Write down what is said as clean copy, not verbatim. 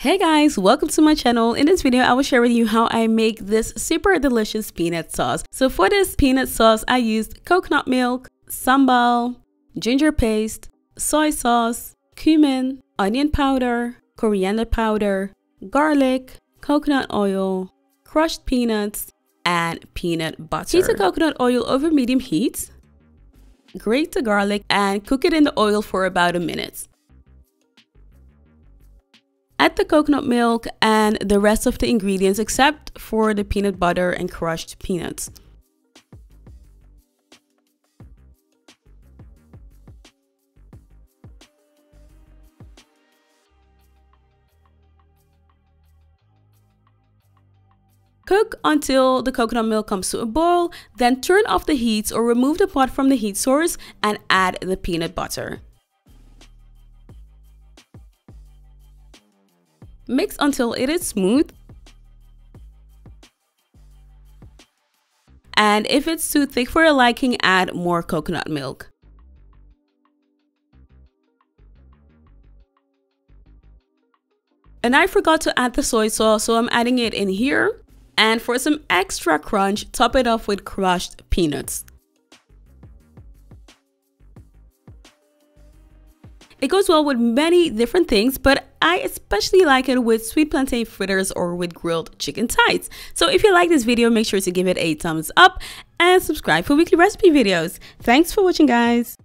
Hey guys, welcome to my channel. In this video, I will share with you how I make this super delicious peanut sauce. So for this peanut sauce, I used coconut milk, sambal, ginger paste, soy sauce, cumin, onion powder, coriander powder, garlic, coconut oil, crushed peanuts, and peanut butter. Heat the coconut oil over medium heat, grate the garlic, and cook it in the oil for about a minute. Add the coconut milk and the rest of the ingredients except for the peanut butter and crushed peanuts. Cook until the coconut milk comes to a boil, then turn off the heat or remove the pot from the heat source and add the peanut butter. Mix until it is smooth. And if it's too thick for your liking, add more coconut milk. And I forgot to add the soy sauce, so I'm adding it in here. And for some extra crunch, top it off with crushed peanuts. It goes well with many different things, but I especially like it with sweet plantain fritters or with grilled chicken thighs. So if you like this video, make sure to give it a thumbs up and subscribe for weekly recipe videos. Thanks for watching, guys.